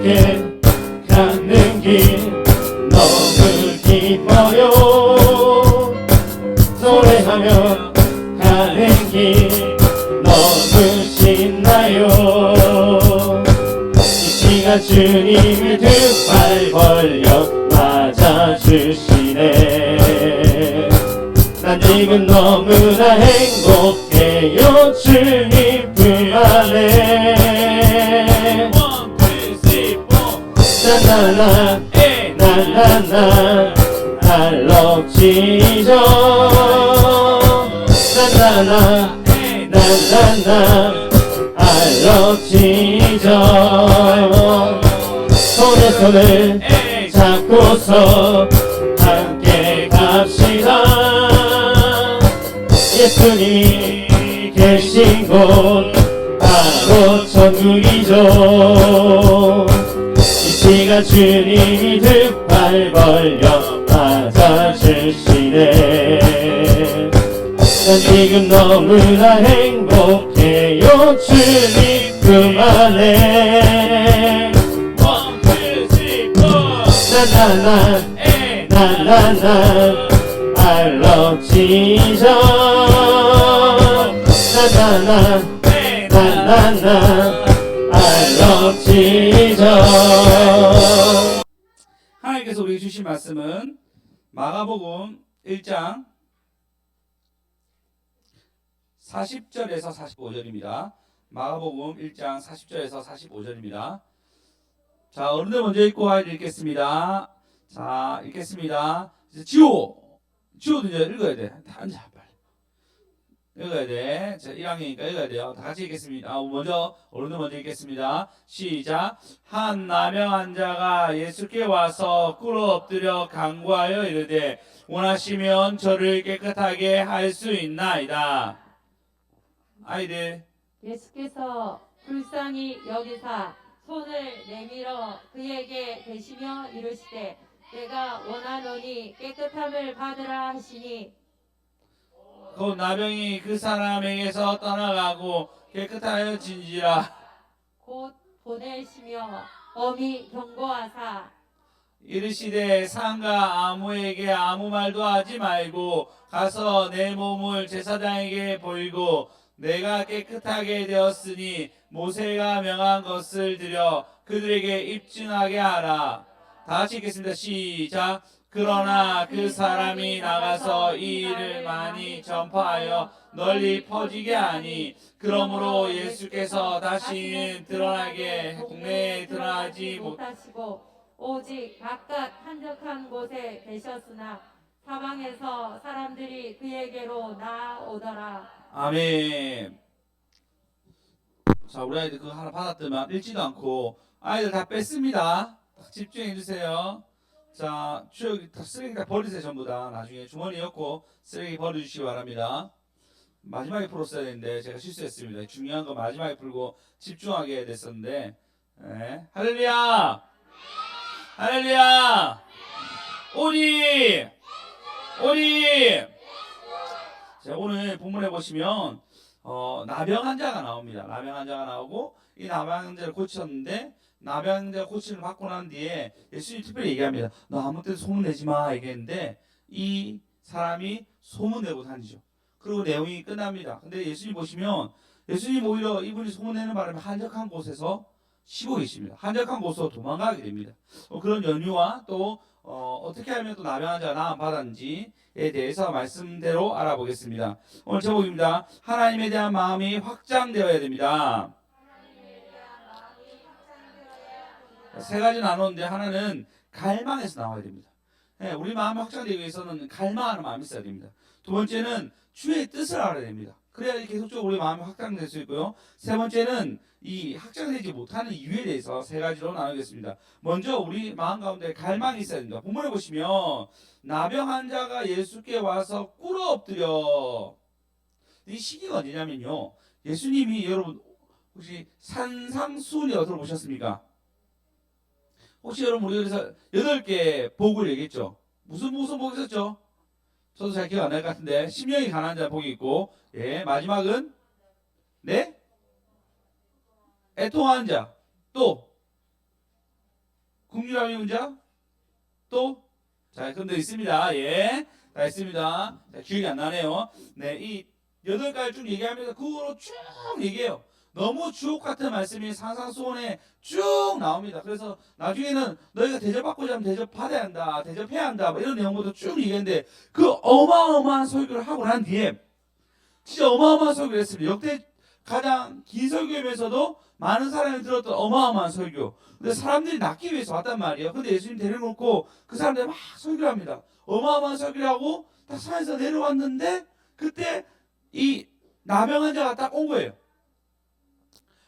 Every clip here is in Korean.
함께 가는 길 너무 기뻐요. 노래하며 가는 길 너무 신나요. 이 시간 주님이 두 팔 벌려 맞아주시네. 난 지금 너무나 행복해요. 주님 품 안에. 나나나 나나나 I love Jesus. 나나나 나나나 I love Jesus. 손에 손을 잡고서 함께 갑시다. 예수님이 계신 곳 바로 천국이죠. 이 시간 주님이 두 팔 벌려 맞아주시네. 난 지금 너무나 행복해요. 주님 품 안에. 나나나 나나나 I love Jesus. 나나나 나나나 I love Jesus. 하나님께서 우리에게 주신 말씀은 마가복음 1장 40절에서 45절입니다. 마가복음 1장 40절에서 45절입니다. 자, 어른들 먼저 읽고 아이들 읽겠습니다. 자, 읽겠습니다. 지호도 이제 읽어야 돼. 다 앉아, 빨리. 읽어야 돼. 자, 1학년이니까 읽어야 돼요. 다 같이 읽겠습니다. 어른들 먼저 읽겠습니다. 시작. 한 나병 환자가 예수께 와서 꿇어 엎드려 간구하여 이르되 원하시면 저를 깨끗하게 할 수 있나이다. 아이들. 예수께서 불쌍히 여기사 손을 내밀어 그에게 대시며 이르시되 내가 원하노니 깨끗함을 받으라 하시니 곧 나병이 그 사람에게서 떠나가고 깨끗하여진지라. 곧 보내시며 엄히 경고하사 이르시되 상가 아무에게 아무 말도 하지 말고 가서 내 몸을 제사장에게 보이고 내가 깨끗하게 되었으니 모세가 명한 것을 드려 그들에게 입증하게 하라. 다 같이 읽겠습니다. 시작. 그러나 그 사람이 나가서 이 일을 많이 전파하여 널리 퍼지게 하니 그러므로 예수께서 다시는 국내에 드러나지 못하시고 오직 각각 한적한 곳에 계셨으나 사방에서 사람들이 그에게로 나아오더라. 아멘. 자, 우리 아이들 그거 하나 받았더만 읽지도 않고 아이들 다 뺐습니다. 집중해 주세요. 자, 쓰레기 다 버리세요. 전부 다 나중에 주머니 넣고 쓰레기 버려주시기 바랍니다. 마지막에 풀었어야 되는데 제가 실수했습니다. 중요한 거 마지막에 풀고 집중하게 해야 됐었는데. 네. 할렐루야. 할렐루야. 오니. 자, 오늘 본문에 보시면 나병 환자가 나옵니다. 나병 환자가 나오고 이 나병 환자를 고쳤는데 나병 환자가 고침을 받고 난 뒤에 예수님이 특별히 얘기합니다. 너 아무 때도 소문내지 마 얘기했는데 이 사람이 소문내고 다니죠. 그리고 내용이 끝납니다. 근데 예수님 보시면 예수님 오히려 이분이 소문내는 바람에 한적한 곳에서 쉬고 계십니다. 한적한 곳으로 도망가게 됩니다. 그런 연유와 또 어떻게 하면 또 나병 환자가 나음 받았는지에 대해서 말씀대로 알아보겠습니다. 오늘 제목입니다. 하나님에 대한 마음이 확장되어야 됩니다. 세 가지 나누는데 하나는 갈망에서 나와야 됩니다. 우리 마음이 확장되기 위해서는 갈망하는 마음이 있어야 됩니다. 두 번째는 주의 뜻을 알아야 됩니다. 그래야 계속적으로 우리 마음이 확장될 수 있고요. 세 번째는 이 확장되지 못하는 이유에 대해서 세 가지로 나누겠습니다. 먼저 우리 마음 가운데 갈망이 있어야 됩니다. 본문에 보시면 나병 환자가 예수께 와서 꿇어 엎드려. 이 시기가 언제냐면요. 예수님이 여러분 혹시 산상수훈이라고 들어보셨습니까? 혹시 여러분 우리 그래서 8개 복을 얘기했죠. 무슨 복 있었죠? 저도 잘 기억 안 날 것 같은데 심령이 가난한 자 복이 있고 마지막은 애통하는 자 또 국률함의 문자 또 자, 그런 데 있습니다. 예. 다 있습니다. 자, 기억이 안 나네요. 네, 이 8가지 쭉 얘기하면서 그 후로 쭉 얘기해요. 너무 주옥 같은 말씀이 상상수원에 쭉 나옵니다. 그래서 나중에는 너희가 대접받고자 하면 대접받아야 한다, 대접해야 한다, 뭐 이런 내용부터 쭉 얘기했는데 그 어마어마한 설교를 하고 난 뒤에 진짜 어마어마한 설교를 했습니다. 역대 가장 긴 설교이면서도 많은 사람이 들었던 어마어마한 설교. 근데 사람들이 낫기 위해서 왔단 말이에요. 근데 예수님 데려놓고 그 사람들이 막 설교를 합니다. 어마어마한 설교를 하고 딱 산에서 내려왔는데 그때 이 나병 환자가 딱 온 거예요.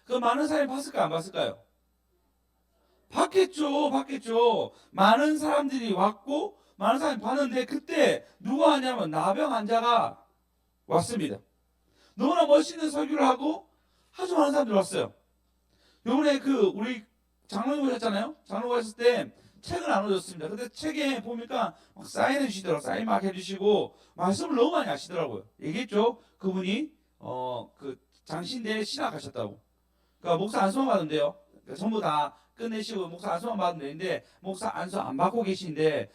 그 많은 사람이 봤을까요? 안 봤을까요? 봤겠죠. 봤겠죠. 많은 사람들이 왔고 많은 사람이 봤는데 그때 누가 하냐면 나병 환자가 왔습니다. 너무나 멋있는 설교를 하고 아주 많은 사람들이 왔어요. 요번에 그 우리 장로님 오셨잖아요. 장로님 오셨을 때 책을 나눠줬습니다. 근데 책에 보니까 막 사인해 주시더라고요. 사인 막 해주시고 말씀을 너무 많이 하시더라고요. 얘기했죠. 그분이 그 장신대 신학하셨다고. 그러니까 목사 안수만 받은대요. 그러니까 전부 다 끝내시고 목사 안수만 받으면 되는데 목사 안수 안 받고 계신데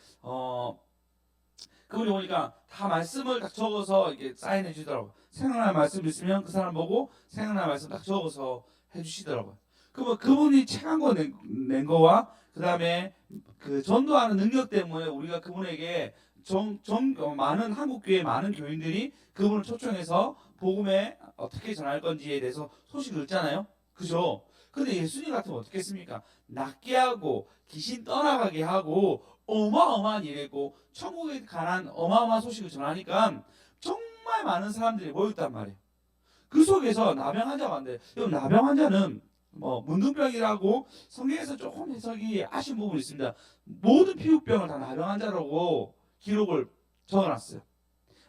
그분이 보니까 다 말씀을 딱 적어서 이렇게 사인해 주더라고요. 생각날 말씀 있으면 그 사람 보고 생각날 말씀 딱 적어서 해주시더라고요. 그러면 그분이 책 한 권 낸 거와 그 다음에 그 전도하는 능력 때문에 우리가 그분에게 많은 한국 교회 많은 교인들이 그분을 초청해서 복음에 어떻게 전할 건지에 대해서 소식을 듣잖아요. 그죠? 근데 예수님 같으면 어떻게 했습니까? 낫게 하고 귀신 떠나가게 하고 어마어마한 일이고 천국에 관한 어마어마한 소식을 전하니까 정말 많은 사람들이 모였단 말이에요. 그 속에서 나병 환자가 왔는데 나병 환자는 뭐 문둥병이라고 성경에서 조금 해석이 아쉬운 부분이 있습니다. 모든 피부병을 다 나병 환자라고 기록을 적어놨어요.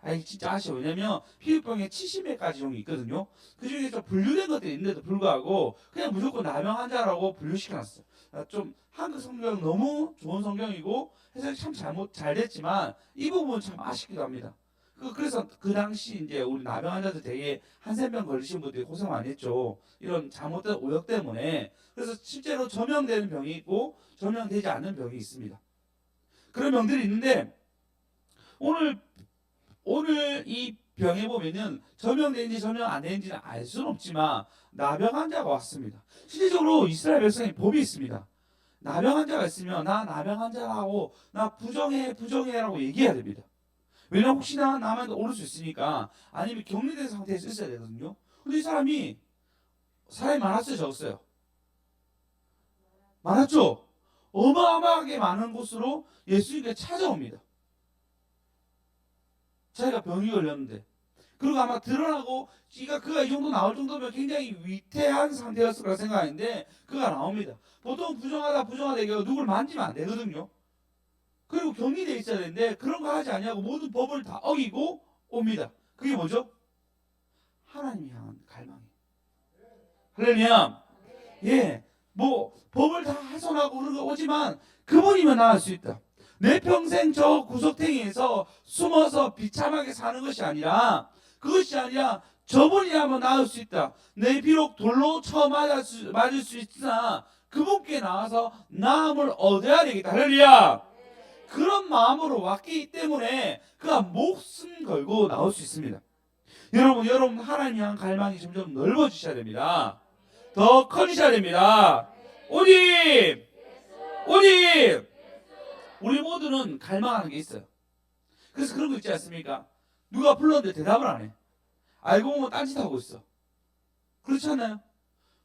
아니 진짜 아쉬워. 왜냐면 피부병에 70회까지 종이 있거든요. 그 중에 좀 분류된 것들이 있는데도 불구하고 그냥 무조건 나병 환자라고 분류시켜놨어요. 좀 한국 성경 너무 좋은 성경이고 해석이 참 잘 됐지만 이 부분은 참 아쉽기도 합니다. 그래서 그 당시 이제 우리 나병 환자들 되게 한세 명 걸리신 분들이 고생 많이 했죠. 이런 잘못된 오역 때문에. 그래서 실제로 저명되는 병이 있고 저명되지 않는 병이 있습니다. 그런 병들이 있는데 오늘 이 병에 보면은 저명되는지 저명 안 되는지는 알 수는 없지만 나병 환자가 왔습니다. 실질적으로 이스라엘 백성에 법이 있습니다. 나병 환자가 있으면 나 나병 환자라고 나 부정해라고 얘기해야 됩니다. 왜냐면 혹시나 나만 오를 수 있으니까 아니면 격리된 상태에서 있어야 되거든요. 근데 이 사람이 많았어요, 적었어요? 많았죠? 어마어마하게 많은 곳으로 예수님께 찾아옵니다. 자기가 병이 걸렸는데 그리고 아마 드러나고 그가 이 정도 나올 정도면 굉장히 위태한 상태였을 거라 생각하는데 그가 나옵니다. 보통 부정하다 얘기하고 누굴 만지면 안 되거든요. 그리고 격리되어 있어야 되는데 그런 거 하지 않냐고 모든 법을 다 어기고 옵니다. 그게 뭐죠? 하나님 향한 갈망이에요. 할렐루야. 예, 뭐 법을 다 훼손하고 그런 거 오지만 그분이면 나을 수 있다. 내 평생 저 구석탱이에서 숨어서 비참하게 사는 것이 아니라 저분이라면 나을 수 있다. 내 비록 돌로 맞을 수 있으나 그분께 나와서 나음을 얻어야 되겠다. 할렐루야. 그런 마음으로 왔기 때문에 그가 목숨 걸고 나올 수 있습니다. 여러분 하나님 향한 갈망이 점점 넓어지셔야 됩니다. 더 커지셔야 됩니다. 오직 우리 모두는 갈망하는 게 있어요. 그래서 그런 거 있지 않습니까? 누가 불렀는데 대답을 안 해. 알고 보면 딴짓하고 있어. 그렇지 않나요?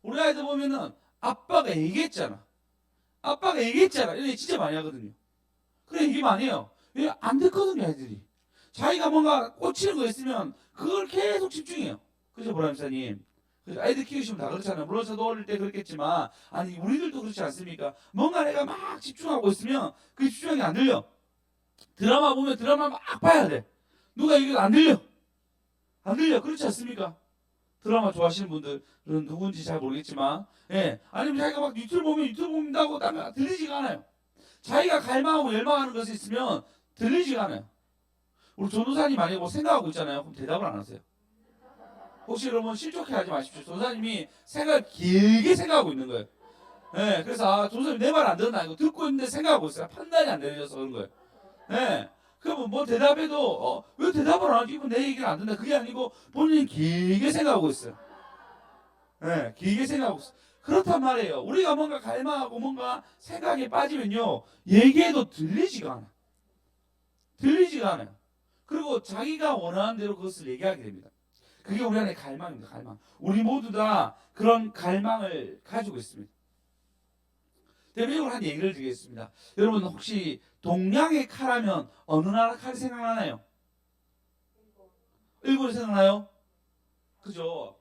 우리 아이들 보면은 아빠가 얘기했잖아. 이런 얘기 진짜 많이 하거든요. 그래 얘기 많이 해요. 왜 안 듣거든요, 아이들이. 자기가 뭔가 꽂히는 거 있으면 그걸 계속 집중해요. 그죠, 보람사님? 그래서 아이들 키우시면 다 그렇잖아요. 물론 저도 어릴 때 그랬겠지만 아니 우리들도 그렇지 않습니까? 뭔가 내가 막 집중하고 있으면 그 집중이 안 들려. 드라마 보면 드라마 막 봐야 돼. 누가 얘기가 안 들려. 그렇지 않습니까? 드라마 좋아하시는 분들은 누군지 잘 모르겠지만 예. 아니면 자기가 막 유튜브 본다고 들리지가 않아요. 자기가 갈망하고 열망하는 것이 있으면 들리지가 않아요. 우리 전도사님 만약에 뭐 생각하고 있잖아요. 그럼 대답을 안 하세요. 혹시 여러분 실족해 하지 마십시오. 전도사님이 길게 생각하고 있는 거예요. 예, 그래서 조선이 내 말 안 듣는다 이거 듣고 있는데 생각하고 있어요. 판단이 안 내려져서 그런 거예요. 예. 그러면 뭐 대답해도 왜 대답을 안 하지? 이거 내 얘기를 안 듣는다. 그게 아니고 본인이 길게 생각하고 있어요. 예, 길게 생각하고 있어요. 그렇단 말이에요. 우리가 뭔가 갈망하고 뭔가 생각에 빠지면요, 얘기해도 들리지가 않아. 들리지가 않아요. 그리고 자기가 원하는 대로 그것을 얘기하게 됩니다. 그게 우리 안에 갈망입니다. 갈망. 우리 모두 다 그런 갈망을 가지고 있습니다. 대표적으로 한 얘기를 드리겠습니다. 여러분 혹시 동양의 칼하면 어느 나라 칼이 생각나나요? 일본이 생각나요? 그죠?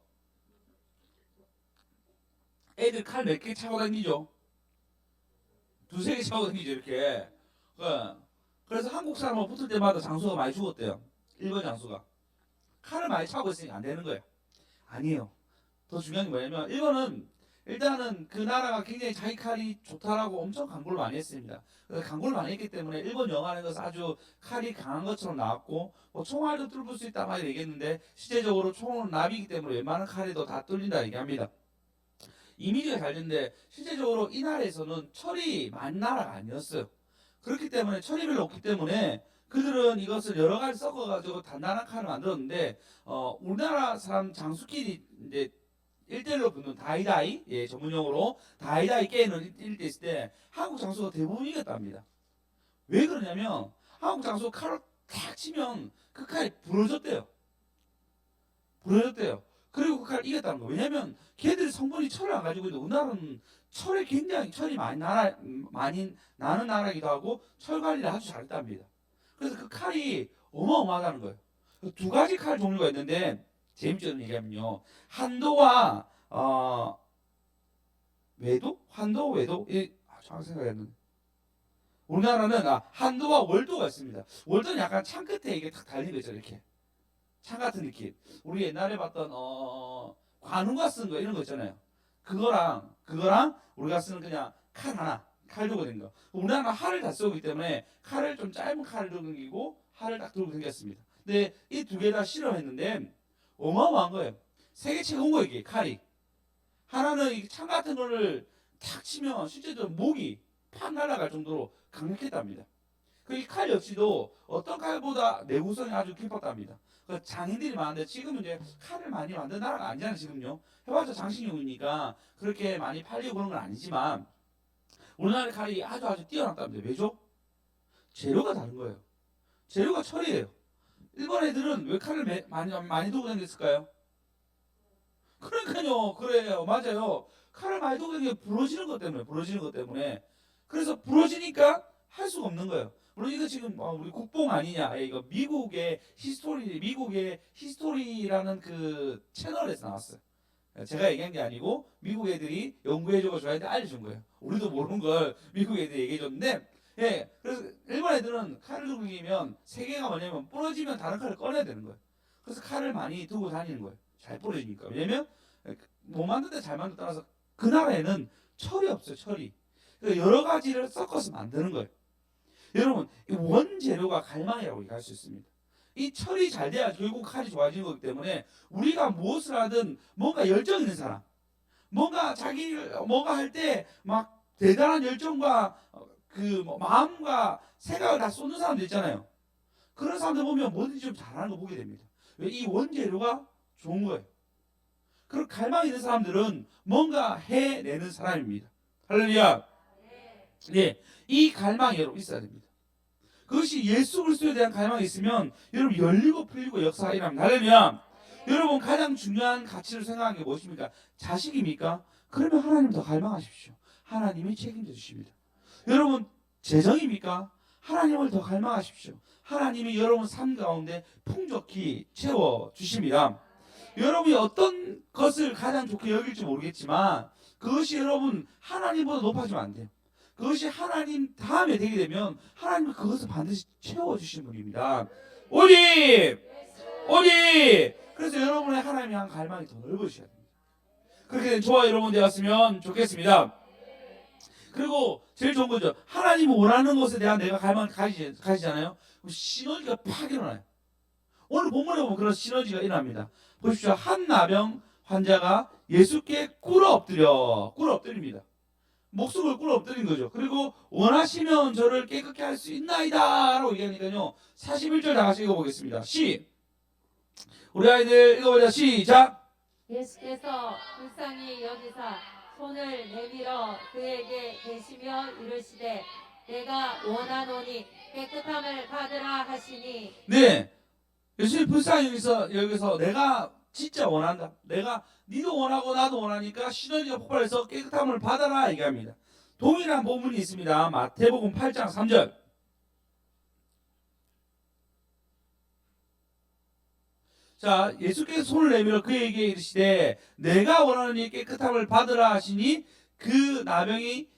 애들 칼 몇 개 차고 다니죠? 두세 개 차고 다니죠 이렇게. 그래서 한국 사람하고 붙을 때마다 장수가 많이 죽었대요. 일본 장수가. 칼을 많이 차고 있으니까 안 되는 거예요. 아니에요. 더 중요한 게 뭐냐면 일본은 일단은 그 나라가 굉장히 자기 칼이 좋다라고 엄청 광고를 많이 했습니다. 그래서 광고를 많이 했기 때문에 일본 영화는 것은 아주 칼이 강한 것처럼 나왔고 뭐 총알도 뚫을 수 있다 막 얘기했는데 실제적으로 총은 나비이기 때문에 웬만한 칼에도 다 뚫린다 얘기합니다. 이미지가 잘 됐는데 실제적으로 이 나라에서는 철이 많은 나라가 아니었어요. 그렇기 때문에 철이 별로 없기 때문에 그들은 이것을 여러 가지 섞어가지고 단단한 칼을 만들었는데 우리나라 사람 장수끼리 이제 1대1로 붙는 다이다이, 예, 전문용어로 다이다이 게임을 1대 있을 때 한국 장수가 대부분 이겼답니다. 왜 그러냐면 한국 장수가 칼을 탁 치면 그 칼이 부러졌대요. 부러졌대요. 그리고 그 칼을 이겼다는 거예요. 왜냐면 걔들이 성분이 철을 안 가지고 있는데 우리나라는 철에 굉장히 철이 많이 나는 나라이기도 하고 철 관리를 아주 잘했답니다. 그래서 그 칼이 어마어마하다는 거예요. 두 가지 칼 종류가 있는데 재밌는 얘기하면요, 한도와 외도, 환도, 외도, 정확히 생각이 안 나네. 우리나라는 한도와 월도가 있습니다. 월도는 약간 창 끝에 이게 탁 달린 거 있죠, 이렇게 창 같은 느낌. 우리 옛날에 봤던 관우가 쓴 거 이런 거 있잖아요. 그거랑 우리가 쓰는 그냥 칼 하나, 칼 들고 된 거. 우리나라는 활을 다 쓰기 때문에 칼을 좀 짧은 칼을 들고 다니고 활을 딱 들고 다녔습니다. 근데 이 두 개 다 실험했는데 어마어마한 거예요. 세계 최고인 거예요, 이게 칼이. 하나는 이 창 같은 거를 탁 치면 실제로 목이 팍 날아갈 정도로 강력했답니다. 그 이 칼 역시도 어떤 칼보다 내구성이 아주 깊었답니다. 그 장인들이 많은데 지금은 이제 칼을 많이 만든 나라가 아니잖아요. 지금요. 해봤자 장식용이니까 그렇게 많이 팔리고 그런 건 아니지만 우리나라 칼이 아주 뛰어났답니다. 왜죠? 재료가 다른 거예요. 재료가 철이에요. 일본 애들은 왜 칼을 많이 들고 다녔을까요? 그러니까요. 그래요. 맞아요. 칼을 많이 들고 다니는 게 부러지는 것 때문에. 그래서 부러지니까 할 수가 없는 거예요. 물론 이거 지금 우리 국뽕 아니냐. 이거 미국의 히스토리라는 그 채널에서 나왔어요. 제가 얘기한 게 아니고 미국 애들이 연구해주고 저한테 알려준 거예요. 우리도 모르는 걸 미국 애들이 얘기해줬는데, 예, 그래서 일본 애들은 칼을 들고 다니면 세계가 뭐냐면 부러지면 다른 칼을 꺼내야 되는 거예요. 그래서 칼을 많이 들고 다니는 거예요. 잘 부러지니까. 왜냐면 못 만드는데 잘 만든 따라서 그 나라에는 철이 없어요. 철이. 그래서 여러 가지를 섞어서 만드는 거예요. 여러분, 이 원재료가 갈망이라고 얘기할 수 있습니다. 이 철이 잘 돼야 결국 칼이 좋아지는 거기 때문에 우리가 무엇을 하든 뭔가 열정 있는 사람, 뭔가 할 때 막 대단한 열정과 마음과 생각을 다 쏟는 사람들 있잖아요. 그런 사람들 보면 뭐든지 좀 잘하는 거 보게 됩니다. 왜? 이 원재료가 좋은 거예요. 그리고 갈망 있는 사람들은 뭔가 해내는 사람입니다. 할렐루야. 네, 이 갈망이 여러분 있어야 됩니다. 그것이 예수 그리스도에 대한 갈망이 있으면 여러분 열리고 풀리고 역사가 일어납니다. 할렐루야. 여러분 가장 중요한 가치를 생각하는 게 무엇입니까? 자식입니까? 그러면 하나님 더 갈망하십시오. 하나님이 책임져 주십니다. 여러분 재정입니까? 하나님을 더 갈망하십시오. 하나님이 여러분 삶 가운데 풍족히 채워 주십니다. 여러분이 어떤 것을 가장 좋게 여길지 모르겠지만 그것이 여러분 하나님보다 높아지면 안 돼요. 그것이 하나님 다음에 되게 되면 하나님은 그것을 반드시 채워주시는 분입니다. 오직! 그래서 여러분의 하나님이 한 갈망이 더 넓으셔야 됩니다. 그렇게 된 저와 여러분 되었으면 좋겠습니다. 그리고 제일 좋은 거죠. 하나님이 원하는 것에 대한 내가 갈망을 가지잖아요. 그럼 시너지가 팍 일어나요. 오늘 본문에 보면 그런 시너지가 일어납니다. 보십시오. 한 나병 환자가 예수께 꿇어 엎드립니다. 목숨을 꿇어 엎드린 거죠. 그리고 원하시면 저를 깨끗게 할 수 있나이다 라고 얘기하니까요. 41절 다 같이 읽어보겠습니다. 우리 아이들 읽어보자. 시작. 예수께서 불쌍히 여기사 손을 내밀어 그에게 대시며 이르시되 내가 원하노니 깨끗함을 받으라 하시니. 네, 예수님 불쌍히 여기서 내가 진짜 원한다. 내가 니도 원하고 나도 원하니까 시너지가 폭발해서 깨끗함을 받아라 얘기합니다. 동일한 본문이 있습니다. 마태복음 8장 3절. 자, 예수께서 손을 내밀어 그에게 이르시되 내가 원하노니 깨끗함을 받으라 하시니 그 나병이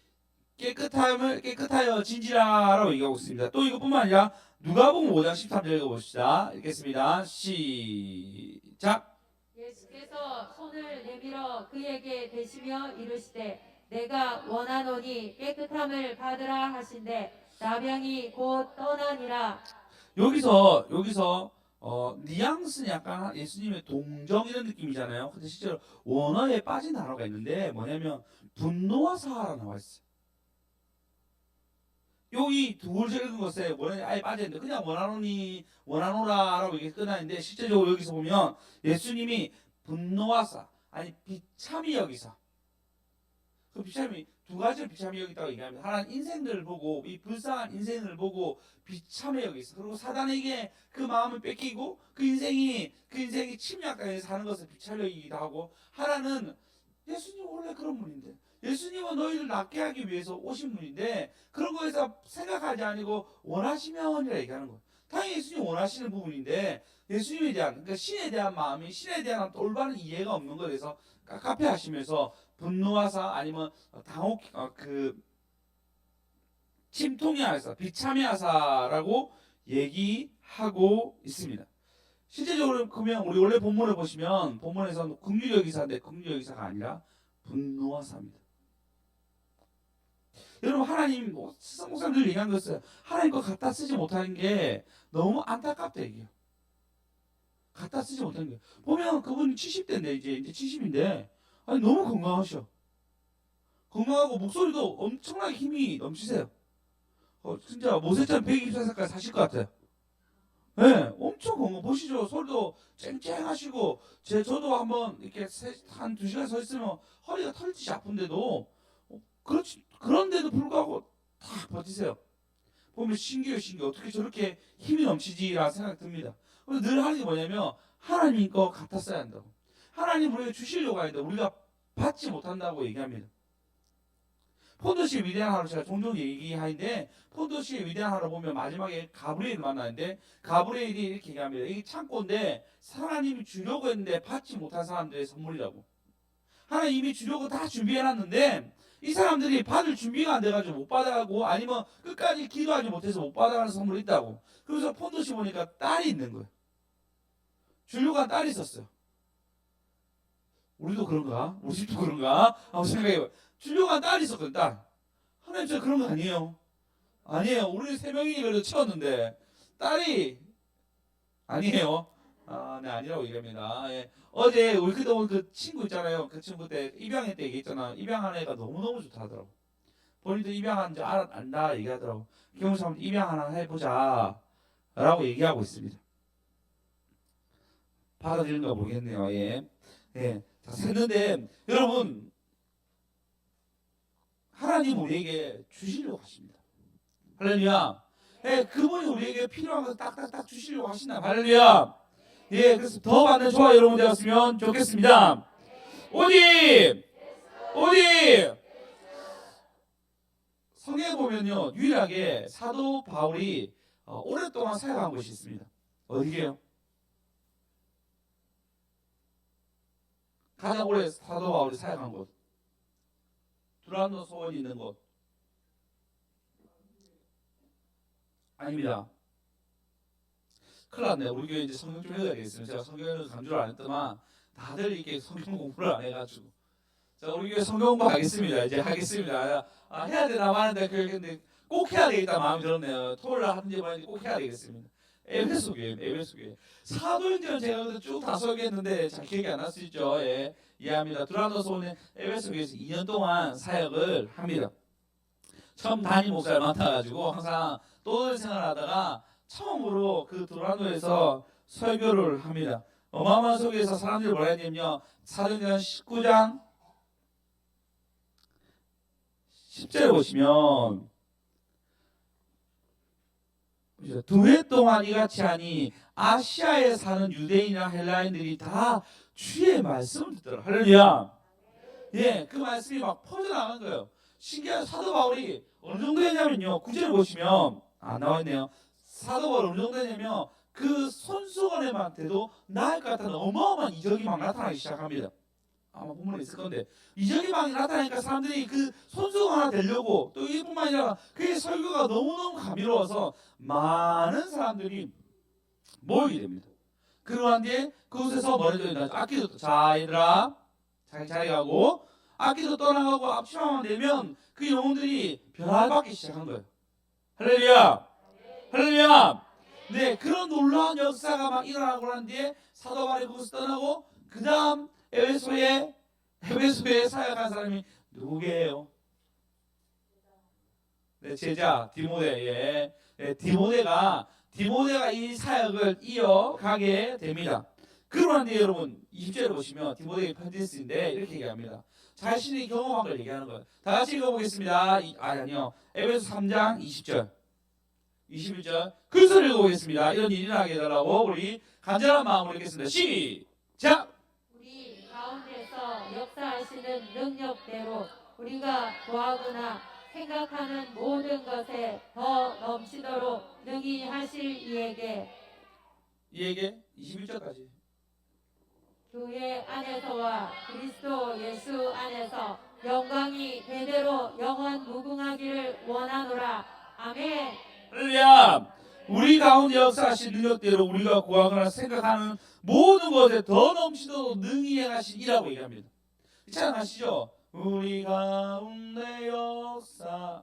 깨끗하여 진지라라고 얘기하고 있습니다. 또 이것뿐만 아니라 누가복음 5장 13절 읽어봅시다. 읽겠습니다. 시작. 예수께서 손을 내밀어 그에게 대시며 이르시되 내가 원하노니 깨끗함을 받으라 하신대 나병이 곧 떠나니라. 여기서 뉘앙스는 약간 예수님의 동정 이런 느낌이잖아요. 근데 실제로 원어에 빠진 단어가 있는데 뭐냐면 분노와 사하라 나와 있어요. 이 두 글자 읽은 것에 원어에 아예 빠져있는데 그냥 원하노라라고 이게 끝나는데 실제적으로 여기서 보면 예수님이 분노와 사 아니 비참히 여기사 그 비참히 두 가지를 비참히 여기다고 얘기합니다. 하나는 인생들을 보고 이 불쌍한 인생을 보고 비참히 여기사 그리고 사단에게 그 마음을 뺏기고 그 인생이 침략당해서 사는 것을 비참히 여기기도 하고 하나는 예수님 원래 그런 분인데 예수님은 너희를 낫게 하기 위해서 오신 분인데 그런 거에서 생각하지 아니고 원하시면이라 얘기하는 거예요. 당연히 예수님 원하시는 부분인데 예수님에 대한 그러니까 신에 대한 마음이 신에 대한 올바른 이해가 없는 것에 대해서 깝깝해하시면서 분노하사 아니면 침통해하사 비참해하사라고 얘기하고 있습니다. 실제적으로 그러면 우리 원래 본문을 보시면 본문에서는 긍휼 여기사인데 긍휼 여기사가 아니라 분노하사입니다. 여러분 하나님 세상 목사님들 얘기한 것은 하나님 거 갖다 쓰지 못하는 게 너무 안타깝다 얘기해요. 갖다 쓰지 못하는 게 보면 그분 70대인데 이제 70인데 아니 너무 건강하셔. 건강하고 목소리도 엄청나게 힘이 넘치세요. 진짜 모세처럼 124살까지 사실 것 같아요. 네, 엄청 건강 보시죠. 소리도 쨍쨍하시고 저도 한번 이렇게 한 2시간 서 있으면 허리가 털듯이 아픈데도 그런데도 불구하고 다 버티세요. 보면 신기해요. 어떻게 저렇게 힘이 넘치지라는 생각이 듭니다. 그래서 늘 하는 게 뭐냐면 하나님 거 갖다 써야 한다고. 하나님 우리에게 주시려고 하는데 우리가 받지 못한다고 얘기합니다. 폰도시의 위대한 하루 제가 종종 얘기하는데 폰도시의 위대한 하루 보면 마지막에 가브리엘을 만나는데 가브리엘이 이렇게 얘기합니다. 이게 창고인데 하나님이 주려고 했는데 받지 못한 사람들의 선물이라고. 하나님이 주려고 다 준비해놨는데 이 사람들이 받을 준비가 안 돼가지고 못 받아가고 아니면 끝까지 기도하지 못해서 못 받아가는 선물이 있다고. 그래서 폰도시 보니까 딸이 있는 거예요. 주려고 한 딸이 있었어요. 우리도 그런가? 우리 집도 그런가? 한번 생각해봐요. 주려고 한 딸이 있었거든. 딸. 하나님 진짜 그런 거 아니에요. 아니에요. 우리 3명이 그래도 채웠는데 딸이 아니에요. 네, 아니라고 얘기합니다. 예. 어제 우리 그때 온 그 친구 있잖아요. 그 친구 때 입양회 때 얘기했잖아. 입양한 애가 너무너무 좋다 하더라고. 본인도 입양한 줄 안다 얘기하더라고. 경우서 한번 입양 하나 해보자 라고 얘기하고 있습니다. 받아들이는가 모르겠네요. 예. 예. 자, 샜는데 여러분 하나님 우리에게 주시려고 하십니다. 할렐루야. 예, 그분이 우리에게 필요한 것을 딱딱딱 주시려고 하신다. 할렐루야. 예, 그래서 더 받는 저와 여러분 되었으면 좋겠습니다. 어디? 성경에 보면요, 유일하게 사도 바울이 오랫동안 사역한 곳이 있습니다. 어디게요? 가장 오래 사도 바울이 사역한 곳. 두란노 소원이 있는 곳. 아닙니다. 큰일 났네. 우리 교회 이제 성경 좀 해야겠습니다. 제가 성경을 강조를 안 했더만 다들 이렇게 성경 공부를 안 해가지고. 자, 우리 교회 성경 공부 하겠습니다. 이제 하겠습니다. 해야 되나 마는데 근데 꼭 해야 되겠다 마음이 들었네요. 토요일 날 하든지 말든지 꼭 해야 되겠습니다. 에베소 교회. 사도행전은 제가 쭉 다 설교했는데 잘 기억이 안 날 수 있죠. 예. 이해합니다. 두란노스 오늘 에베소 교회에서 2년 동안 사역을 합니다. 처음 담임 목사를 맡아가지고 항상 또들 생활하다가 처음으로 그 두란노에서 설교를 합니다. 어마어마한 설교에서 사람들이 뭐라 했냐면요, 사도행전 19장 10절에 보시면 2해 동안 이같이 하니 아시아에 사는 유대인이나 헬라인들이 다 주의 말씀을 듣더라. 할렐루야. 예, 그 말씀이 막 퍼져나가는 거예요. 신기한 사도 바울이 어느 정도 했냐면요, 9절을 보시면 나와 있네요. 사도 바울 어느 정도 했냐면 그 손수건에만테도 나을 것 같은 어마어마한 이적이 막 나타나기 시작합니다. 아마 본문에 있을 건데 이적이 막 나타나니까 사람들이 그 손수건 하나 되려고, 또 이뿐만 아니라 그의 설교가 너무너무 감미로워서 많은 사람들이 모이게 됩니다. 그러한 뒤에 그곳에서 뭐라도 악기도, 자 얘들아 자기 가고 악기도 떠나가고 앞치마만 되면 그 영혼들이 변화받기 시작한 거예요. 할렐루야, 할렐루야. 네, 그런 놀라운 역사가 막 일어나고 난 뒤에 사도 바울이 그곳을 떠나고 그 다음 에베소에 사역한 사람이 누구게요? 네, 제자 디모데. 예. 네, 디모데가 이 사역을 이어가게 됩니다. 그러한 뒤에 여러분 20절을 보시면 디모데의 편지인데 이렇게 얘기합니다. 자신이 경험한 걸 얘기하는 거예요. 다 같이 읽어보겠습니다. 아니요. 에베소 3장 20절 21절 글을 읽어보겠습니다. 이런 일이 나게 해달라고 우리 간절한 마음으로 읽겠습니다. 시작! 우리 가운데서 역사하시는 능력대로 우리가 구하거나 생각하는 모든 것에 더 넘치도록 능히 하실 이에게 21절까지 교회 안에서와 그리스도 예수 안에서 영광이 대대로 영원 무궁하기를 원하노라. 아멘. 할렐루야. 우리 가운데 역사하신 능력대로 우리가 구하거나 생각하는 모든 것에 더 넘치도록 능히 행하신 이라고 얘기합니다. 찬양하시죠. 우리 가운데 역사하사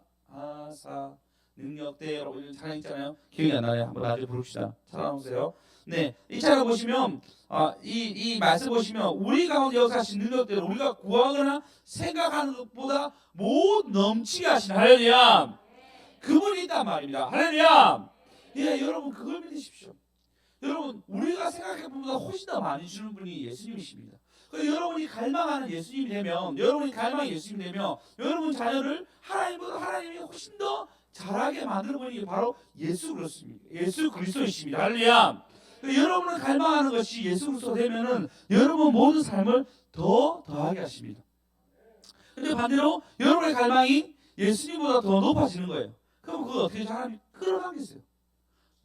능력대로 찬양 있잖아요. 기억이 안 나요. 한번 나중에 부릅시다. 찬양하세요. 네, 이 찬양 보시면 이 말씀 보시면 우리 가운데 역사하신 능력대로 우리가 구하거나 생각하는 것보다 못 넘치게 하시는 할렐루야. 그분이 있단 말입니다. 할렐루야. 예, 여러분 그걸 믿으십시오. 여러분 우리가 생각해 보다 훨씬 더 많이 주는 분이 예수님이십니다. 여러분이 갈망하는 예수님이 되면, 여러분이 갈망이 예수님이 되면 여러분 자녀를 하나님이 훨씬 더 잘하게 만드는 분이 바로 예수 그리스도이십니다. 할렐루야. 여러분을 갈망하는 것이 예수 그리스도 되면은 여러분 모든 삶을 더하게 하십니다. 근데 반대로 여러분의 갈망이 예수님보다 더 높아지는 거예요. 그럼 그거 어떻게 하나님이 끌어당기세요?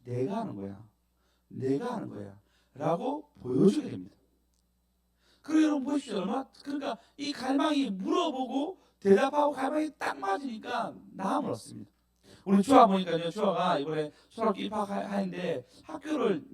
내가 하는 거야 라고 보여주게 됩니다. 그리고 여러분 보십시오. 그러니까 이 갈망이 물어보고 대답하고 갈망이 딱 맞으니까 나음을 얻습니다. 우리 주아 보니까요, 주아가 이번에 초등학교 입학하는데 학교를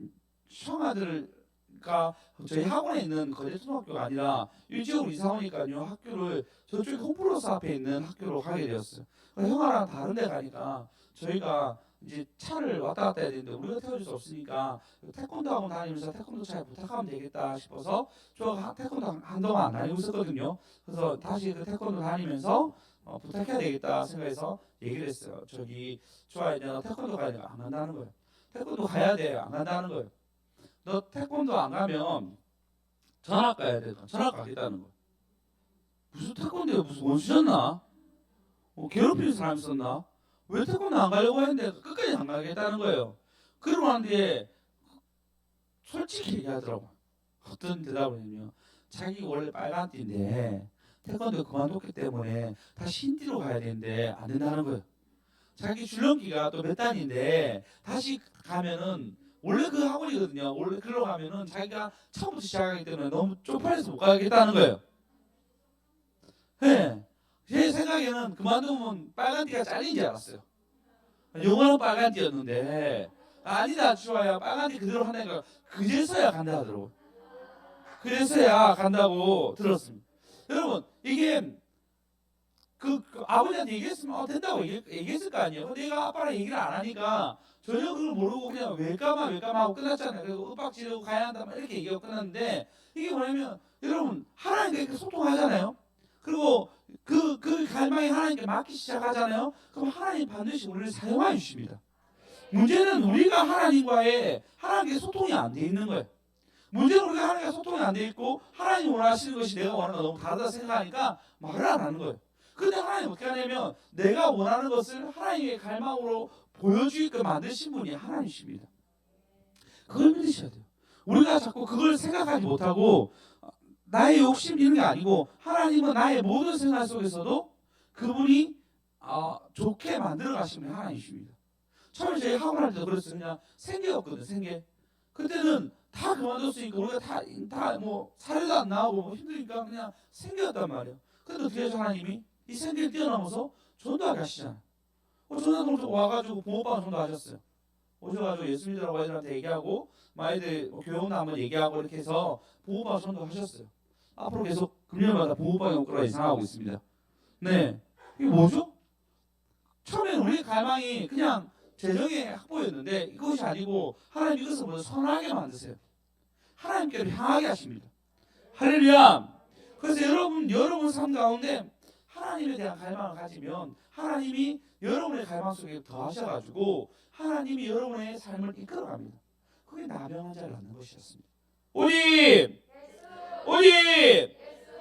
청아들과 저희 학원에 있는 거제 초등학교가 아니라 이 지역으로 이사 오니까요, 학교를 저쪽 홈플러스 앞에 있는 학교로 가게 되었어요. 형아랑 다른 데 가니까 저희가 이제 차를 왔다 갔다 해야 되는데 우리가 태워줄 수 없으니까 태권도 학원 다니면서 태권도 차에 부탁하면 되겠다 싶어서 저가 태권도 한동안 안 다니고 있었거든요. 그래서 다시 그 태권도 다니면서 부탁해야 되겠다 생각해서 얘기를 했어요. 저기 좋아해, 너 태권도 가야 돼. 안 간다는 거예요. 태권도 가야 돼. 안 간다는 거예요. 너 태권도 안 가면 전학 가야 돼. 전학 가겠다는 거예요. 무슨 태권도에 무슨 원수였나? 괴롭히는 사람 있었나? 왜 태권도 안 가려고 했는데 끝까지 안 가겠다는 거예요. 그러고 난 뒤에 솔직히 얘기하더라고. 어떤 대답을 했냐면 자기 원래 빨간띠인데 태권도 그만뒀기 때문에 다시 흰띠로 가야 되는데 안 된다는 거예요. 자기 줄넘기가 또 몇 단인데 다시 가면은 원래 그 학원이거든요. 원래 그러러 가면은 자기가 처음부터 시작하기 때문에 너무 쪽팔려서 못 가겠다는 거예요. 네. 제 생각에는 그만두면 빨간띠가 잘린 줄 알았어요. 영어는 빨간띠였는데 아니다 주아야, 빨간띠 그대로 한다니까 그제서야 간다 하더라고. 그제서야 간다고 들었습니다. 여러분 이게 그 아버지한테 얘기했으면 된다고 얘기했을 거 아니에요. 근데 얘가 아빠랑 얘기를 안 하니까 전혀 그걸 모르고 그냥 웰까마 하고 끝났잖아요. 그리고 윽박 지르고 가야 한다 막 이렇게 얘기하고 끝났는데, 이게 뭐냐면 여러분 하나님과 이렇게 소통하잖아요. 그리고 그 갈망이 하나님께 맡기 시작하잖아요. 그럼 하나님 반드시 우리를 사용하여 주십니다. 문제는 우리가 하나님께 소통이 안 돼 있는 거예요. 문제는 우리가 하나님과 소통이 안 돼 있고 하나님 원하시는 것이 내가 원하는 거 너무 다르다 생각하니까 말을 안 하는 거예요. 근데 하나님 어떻게 하냐면 내가 원하는 것을 하나님의 갈망으로 보여주게끔 만드신 분이 하나님이십니다. 그걸 믿으셔야 돼요. 우리가 자꾸 그걸 생각하지 못하고 나의 욕심 이런 게 아니고, 하나님은 나의 모든 생활 속에서도 그분이 좋게 만들어 가시는 하나님이십니다. 처음에 저희 학원할 때도 그랬어요. 그냥 생계였거든요. 생계. 그때는 다 그만뒀으니까 우리가 다 뭐 사례도 안 나오고 뭐 힘드니까 그냥 생계였단 말이에요. 근데 어떻게 해서 하나님이 이 생계를 뛰어넘어서 전도하게 하시잖아요. 전도하고 와가지고 붕어빵 전도하셨어요. 오셔가지고 예수 믿으라고 애들한테 얘기하고, 아이들 교회오나 한번 얘기하고 이렇게 해서 붕어빵 전도하셨어요. 앞으로 계속 금요일마다 붕어빵이 올 거라 예상하고 있습니다. 네, 이게 뭐죠? 처음에는 우리의 갈망이 그냥 재정의 확보였는데 이것이 아니고 하나님 이것을 먼저 선하게 만드세요. 하나님께로 향하게 하십니다. 할렐루야. 그래서 여러분 삶 가운데 하나님에 대한 갈망을 가지면 하나님이 여러분의 갈망 속에 더하셔가지고 하나님이 여러분의 삶을 이끌어갑니다. 그게 나병한 자를 낳는 것이었습니다. 오직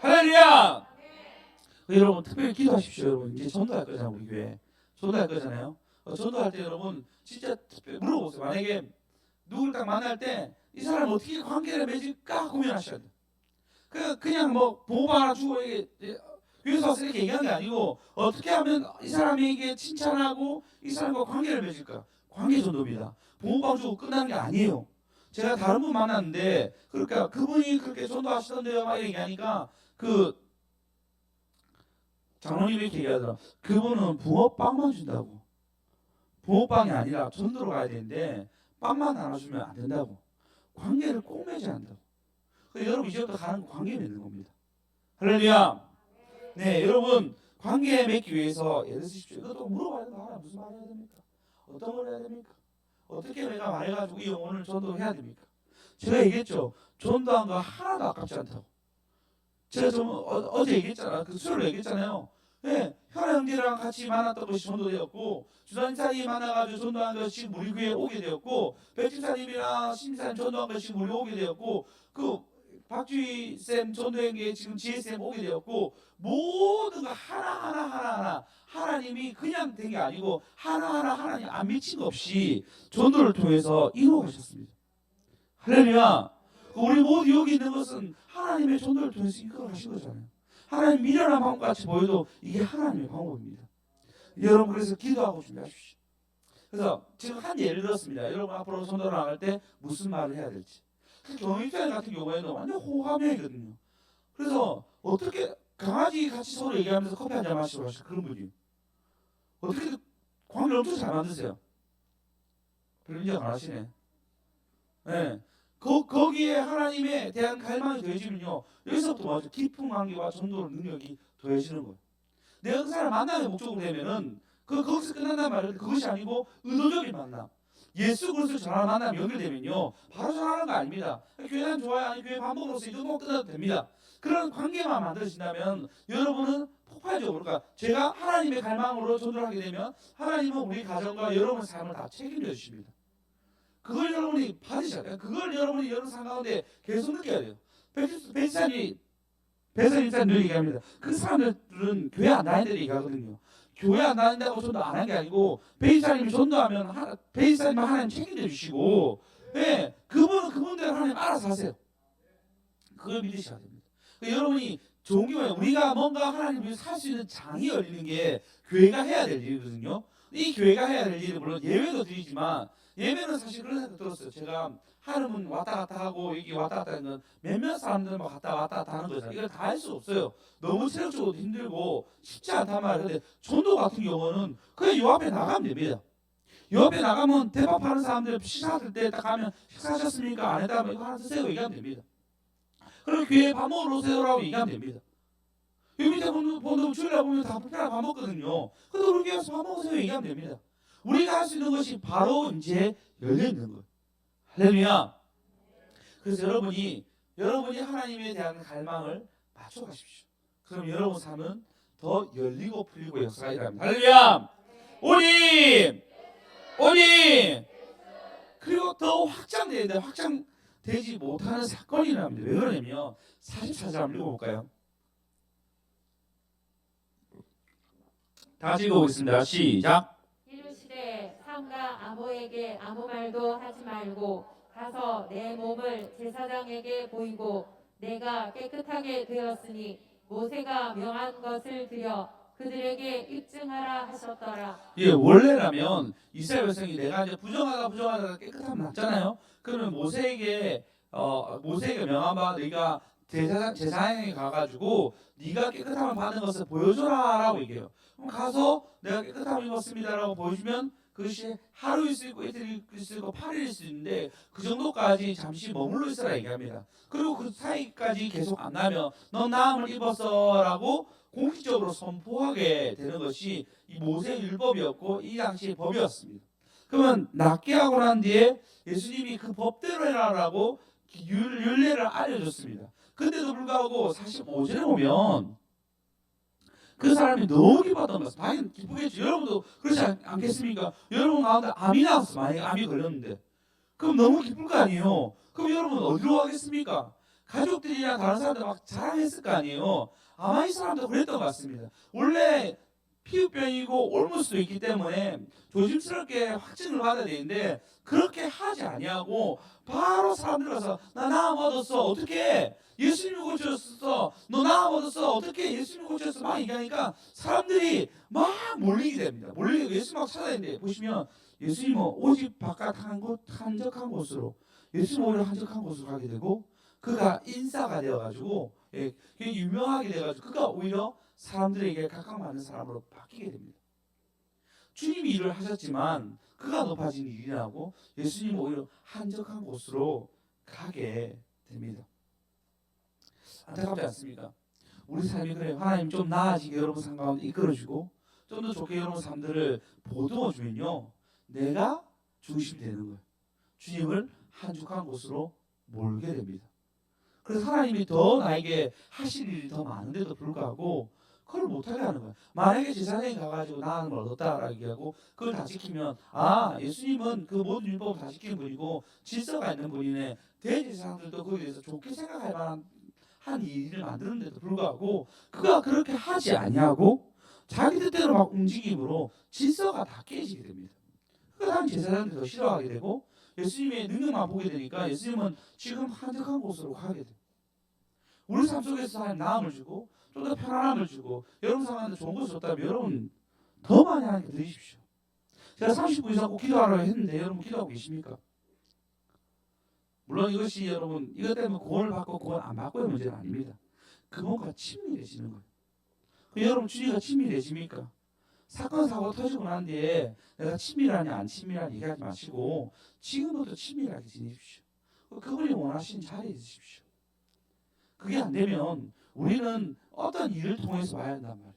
할렐루야. 여러분 특별히 기도하십시오. 여러분 이제 전도할 거잖아요. 우리 교회 전도할 거잖아요. 전도할 때 여러분 진짜 특별히 물어보세요. 만약에 누구를 딱 만날 때 이 사람 어떻게 관계를 맺을까 고민하셔야 돼요. 그냥 뭐 보호바 하나 주고 교회에서 와서 이렇게 얘기하는 게 아니고, 어떻게 하면 이 사람에게 칭찬하고 이 사람과 관계를 맺을까. 관계 전도입니다. 보호바 주고 끝나는 게 아니에요. 제가 다른 분 만났는데 그러니까 그분이 그렇게 전도하시던데요 막 얘기하니까 그 장로님이 이렇게 얘기하더라. 그분은 붕어빵만 준다고. 붕어빵이 아니라 전도로 가야 되는데 빵만 나눠주면 안 된다고. 관계를 꼭 맺어야 한다고. 여러분 이제부터 가는 거 관계 맺는 겁니다. 할렐루야. 네, 여러분 관계 맺기 위해서 예를 드십시오. 이것도 물어봐야 된다. 무슨 말 해야 됩니까? 어떤 걸 해야 됩니까? 어떻게 내가 말해가지고 이 영혼을 전도해야 됩니까? 제가 얘기했죠. 전도한 거 하나도 아깝지 않다고. 제가 좀 어제 얘기했잖아요. 그 수요일에 얘기했잖아요. 네, 혈아 형제랑 같이 만났던 것이 전도되었고, 주단사님 만나가지고 전도한 것이 우리 교회에 오게 되었고, 백집사님이랑 심사님 전도한 것이 우리 오게 되었고, 그 박주희 쌤 전도한 게 지금 지혜쌤 오게 되었고, 모든 거 하나하나 하나님이 그냥 된 게 아니고 하나하나 하나님 안 미친 거 없이 전도를 통해서 이루어 가셨습니다. 할렐루야. 우리 모두 여기 있는 것은 하나님의 전도를 통해서 이끌어 가신 거잖아요. 하나님 미련한 방법같이 보여도 이게 하나님의 방법입니다. 여러분 그래서 기도하고 준비하십시오. 그래서 지금 한 예를 들었습니다. 여러분 앞으로 전도를 나갈 때 무슨 말을 해야 될지. 경영입자님 같은 경우에는 완전 호감형이거든요. 그래서 어떻게 강아지 같이 서로 얘기하면서 커피 한잔 마시고 하시는 그런 분이 어떻게 관계를 엄청 잘 만드세요. 별로 인정 안 하시네. 네. 거기에 하나님에 대한 갈망이 더해지면요, 여기서부터 맞죠. 깊은 관계와 전도 능력이 더해지는 거예요. 내가 그 사람 만남의 목적으로 되면은 거기서 끝난단 말이에요. 그것이 아니고 의도적인 만남. 예수 그리스도를 전하는 만남이 연결되면요, 바로 전하는 거 아닙니다. 교회는 좋아요, 아니 교회 밥 먹으러서 이 정도 끝나도 됩니다. 그런 관계만 만들어진다면 여러분은 폭발적으로, 그러니까 제가 하나님의 갈망으로 전도를 하게 되면 하나님은 우리 가정과 여러분의 삶을 다 책임져 주십니다. 그걸 여러분이 받으셔야 돼요. 그걸 여러분이 여러분 삶 가운데 계속 느껴야 돼요. 배사님 늘 얘기합니다. 그 사람들은 교회 안 다니는 데 얘기하거든요. 교회 안 다닌다고 전도 안 한 게 아니고, 베이사님이 전도하면 베이사님 하나님 책임져 주시고, 네, 그분들 하나님 알아서 하세요. 그걸 믿으셔야 됩니다. 여러분이 좋은 게 뭐예요? 우리가 뭔가 하나님 위해서 살 수 있는 장이 열리는 게 교회가 해야 될 일이거든요. 이 교회가 해야 될 일은 물론 예외도 드리지만, 예배는 사실 그런 생각 들었어요. 제가 하루는 왔다 갔다 하고 여기 왔다 갔다 하는 건 몇몇 사람들은 막 왔다 갔다 하는 거잖아요. 이걸 다 할 수 없어요. 너무 체력적으로 힘들고 쉽지 않단 말이에요. 근데 전도 같은 경우는 그냥 요 앞에 나가면 됩니다. 요 앞에 나가면 대접하는 사람들 식사할 때 딱 가면 식사하셨습니까? 안 했다면 이거 하나 드세요 얘기하면 됩니다. 그리고 교회에 밥 먹으러 오세요라고 얘기하면 됩니다. 여기 밑에 보면 주일날 보면 다 불편하게 밥 먹거든요. 근데 우리 교회에서 밥 먹으세요 얘기하면 됩니다. 우리가 할 수 있는 것이 바로 이제 열려 있는 거예요. 할렐루야. 그래서 여러분이 하나님에 대한 갈망을 맞춰가십시오. 그럼 여러분 삶은 더 열리고 풀리고 역사가 일어납니다. 할렐루야. 오님 그리고 더 확장되는데 확장되지 못하는 사건이 일어납니다. 왜 그러냐면 44절 한번 읽어볼까요? 다시 읽어보겠습니다. 시작. 이르시되 삼가 아모에게 아무 말도 하지 말고 가서 내 몸을 제사장에게 보이고 내가 깨끗하게 되었으니 모세가 명한 것을 드려 그들에게 입증하라 하셨더라. 예, 원래라면 이스라엘 백성이 내가 이제 부정하다 깨끗하면 낫잖아요. 그러면 모세에게 명한 바 네가 제사장에 가가지고 네가 깨끗함을 받은 것을 보여줘라라고 얘기해요. 그럼 가서 내가 깨끗함을 입었습니다라고 보여주면 그것이 하루일 수 있고 이틀일 수 있고 8일일 수 있는데 그 정도까지 잠시 머물러 있으라 얘기합니다. 그리고 그 사이까지 계속 안 나면 넌 나음을 입었어라고 공식적으로 선포하게 되는 것이 이 모세 율법이었고 이 당시의 법이었습니다. 그러면 낫게 하고 난 뒤에 예수님이 그 법대로 해라라고 율례를 알려줬습니다. 근데도 불구하고 45절에 보면 그 사람이 너무 기뻤던 것은 당연히 기쁘겠죠. 여러분도 그렇지 않겠습니까? 여러분 가운데 암이 나왔어. 만약에 암이 걸렸는데 그럼 너무 기쁠 거 아니에요. 그럼 여러분 어디로 가겠습니까? 가족들이나 다른 사람들 막 자랑했을 거 아니에요. 아마 이 사람도 그랬던 것 같습니다. 원래 피부병이고 옮을 수도 있기 때문에 조심스럽게 확진을 받아야 되는데 그렇게 하지 아니하고 바로 사람들 가서 나 나음 얻었어. 어떻게 예수님이 고쳤어. 너 나음 얻었어. 어떻게 예수님이 고쳤어. 막 얘기하니까 사람들이 막 몰리게 됩니다. 몰리게 예수님 막 찾아다니는데 보시면 예수님은 오직 바깥 한적한 곳으로 예수님 오히려 한적한 곳으로 가게 되고 그가 인싸가 되어가지고 유명하게 돼가지고 그가 오히려 사람들에게 각광받는 사람으로 바뀌게 됩니다. 주님이 일을 하셨지만 그가 높아진 일이 나고 예수님은 오히려 한적한 곳으로 가게 됩니다. 안타깝지 않습니까? 우리 삶이 그래요. 하나님 좀 나아지게 여러분 삶 가운데 이끌어주고 좀 더 좋게 여러분 삶들을 보듬어주면요 내가 중심이 되는 거예요. 주님을 한적한 곳으로 몰게 됩니다. 그래서 하나님이 더 나에게 하실 일이 더 많은데도 불구하고 그걸 못하게 하는 거예요. 만약에 제사장에 가가지고 나음을 얻었다라고 얘기하고 그걸 다 지키면 예수님은 그 모든 율법을 다 지키는 분이고 질서가 있는 분이네. 대제사장들도 거기에 대해서 좋게 생각할 만한 일을 만드는데도 불구하고 그가 그렇게 하지 아니하고 자기 뜻대로 막 움직임으로 질서가 다 깨지게 됩니다. 그 다음 제사장들이 더 싫어하게 되고 예수님의 능력만 보게 되니까 예수님은 지금 한적한 곳으로 가게 돼요. 우리 삶 속에서 하나님 나음을 주고 좀 더 편안함을 주고 여러분 삶한테 좋은 것을 줬다면 여러분 더 많이 하나님께 드리십시오. 제가 30분 이상 꼭 기도하라고 했는데 여러분 기도하고 계십니까? 물론 이것이 여러분 이것 때문에 구원을 받고 구원 안 받고의 문제는 아닙니다. 그분과 친밀해지는 거예요. 여러분 주님과 친밀해집니까? 사건 사고 터지고 난 뒤에 내가 친밀하냐 안 친밀하냐 얘기하지 마시고 지금부터 친밀하게 지내십시오. 그분이 원하시는 자리에 있으십시오. 그게 안 되면 우리는 어떤 일을 통해서 와야 한단 말이에요.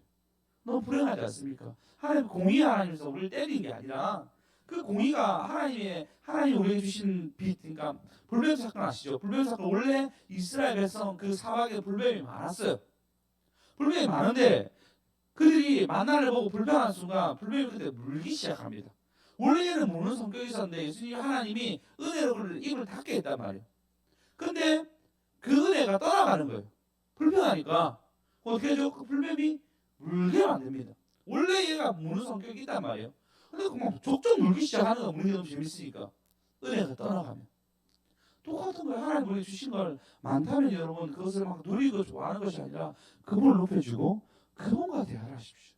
너무 불행하지 않습니까? 하나님 공의 하나님께서 우리를 때리는 게 아니라 그 공의가 하나님 우리에게 주신 빚, 그러니까 불뱀 사건 아시죠? 불뱀 사건 원래 이스라엘 백성 그 사막에 불뱀이 많았어요. 불뱀이 많은데 그들이 만나를 보고 불평하는 순간 불뱀이 그때 물기 시작합니다. 원래는 무는 성격이 있었는데 예수님 하나님이 은혜로 입을 닫게 했단 말이에요. 근데 그 은혜가 떠나가는 거예요. 불평하니까 어떻게 하죠? 그 불뱀이 물게 만듭니다. 원래 얘가 무는 성격이 있단 말이에요. 근데 그만 족족 물기 시작하는 거 물기 너무 재밌으니까 은혜가 떠나가면 똑같은 거예요. 하나님 우리에게 주신 걸 많다면 여러분 그것을 막 누리고 좋아하는 것이 아니라 그분을 높여주고 그분과 대화를 하십시오.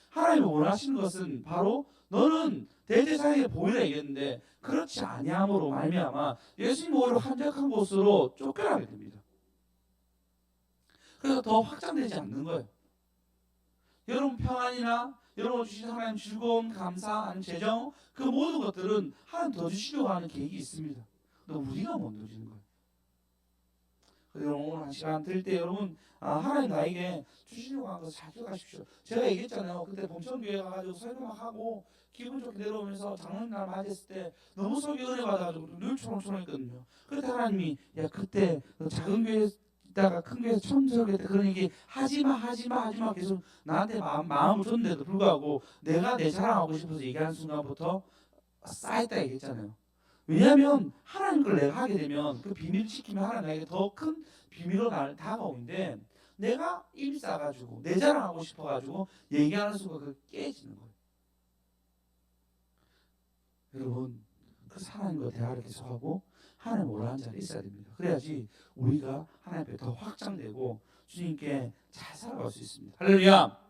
하나님이 원하시는 것은 바로 너는 대제사장에게 보이라 얘기했는데 그렇지 아니함으로 말미암아 예수님 오히려 한적한 곳으로 쫓겨나게 됩니다. 그래서 더 확장되지 않는 거예요. 여러분 평안이나 여러분 주신 하나님 즐거움, 감사, 아니면 재정 그 모든 것들은 하나님 더 주시려고 하는 계획이 있습니다. 근데 우리가 못 누리는 거예요. 그래서 오늘 한 시간 들 때 여러분 하나님 나에게 주시려고 하는 것을 잘 기억하십시오. 제가 얘기했잖아요. 그때 봉천교회 가가지고 설교 막 하고 기분 좋게 내려오면서 장로날 맞이했을 때 너무 속이 은혜 받아가지고 늘 초롱초롱했거든요. 그때 하나님이 야 그때 작은 교회 있다가 큰 교회에서 처음 설교할 때 그런 얘기 하지마 계속 나한테 마음을 줬는데도 불구하고 내가 내 자랑하고 싶어서 얘기하는 순간부터 쌓였다 얘기했잖아요. 왜냐하면 하나님 걸 내가 하게 되면 그 비밀을 지키면 하나님 나에게 더 큰 비밀로 나를 다가오는데 내가 입이 싸가지고 내 자랑하고 싶어가지고 얘기하는 순간 그 깨지는 거예요. 여러분 그래서 하나님과 대화를 계속하고 하나님 오라는 자리에 있어야 됩니다. 그래야지 우리가 하나님 앞에 더 확장되고 주님께 잘 살아갈 수 있습니다. 할렐루야.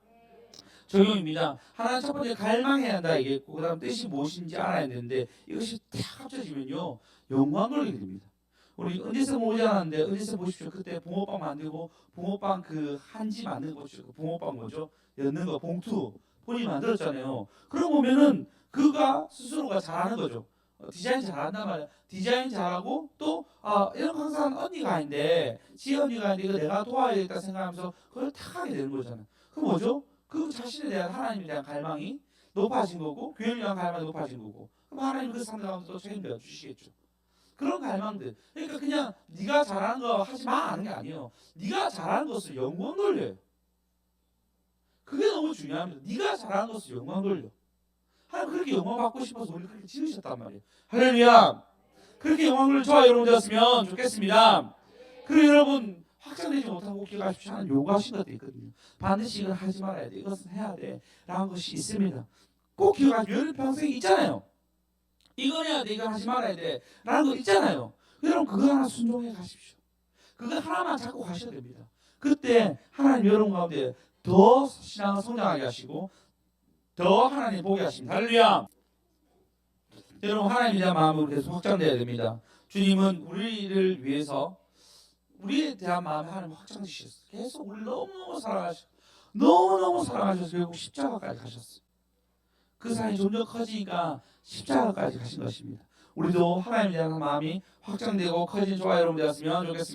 적용입니다. 하나는 첫 번째 갈망해야 한다 얘기했고 그 다음 뜻이 무엇인지 알아야 되는데 이것이 딱 합쳐지면요 영광을 얻게 됩니다. 우리 은혜서 모으지 않았는데 은혜서 보십시오. 그때 붕어빵 만들고 붕어빵 그 한지 만드는 거 보십시오. 붕어빵 뭐죠? 엮는 거 봉투 본인이 만들었잖아요. 그러고 보면은 그가 스스로가 잘하는 거죠. 디자인 잘한단 말이야. 디자인 잘하고 또 이런 거 항상 언니가 아닌데 지언니가 아닌데 이거 내가 도와야겠다 생각하면서 그걸 탁 하게 되는 거잖아요. 그 뭐죠? 그 자신에 대한 하나님에 대한 갈망이 높아진 거고 교회를 위한 갈망이 높아진 거고 그럼 하나님 그 상대 가운데 또 책임져 주시겠죠. 그런 갈망들. 그러니까 그냥 네가 잘하는 거 하지 마 하는 게 아니에요. 네가 잘하는 것을 영광 돌려요. 그게 너무 중요합니다. 네가 잘하는 것을 영광 돌려. 하나님 그렇게 영광 받고 싶어서 우리 그렇게 지으셨단 말이에요. 할렐루야. 그렇게 영광을 저와 여러분 되었으면 좋겠습니다. 그리고 여러분 확장되지 못하고 기억하십시오. 하나님 요구하신 것도 있거든요. 반드시 이걸 하지 말아야 돼. 이것은 해야 돼. 라는 것이 있습니다. 꼭 기억하십시오. 여러분 평생 있잖아요. 이건 해야 돼. 이건 하지 말아야 돼. 라는 거 있잖아요. 여러분 그거 하나 순종해 가십시오. 그거 하나만 잡고 가셔야 됩니다. 그때 하나님 여러분 가운데 더 신앙을 성장하게 하시고 더 하나님 보게 하십니다. 할렐루야. 여러분 하나님에 대한 마음으로 계속 확장돼야 됩니다. 주님은 우리를 위해서 우리에 대한 마음에 하나님 확장되셨어요. 계속 우리 너무너무 사랑하셨어요. 너무너무 사랑하셔서 결국 십자가까지 가셨어요. 그 사랑이 점점 커지니까 십자가까지 가신 것입니다. 우리도 하나님에 대한 마음이 확장되고 커진 저와 여러분 되었으면 좋겠습니다.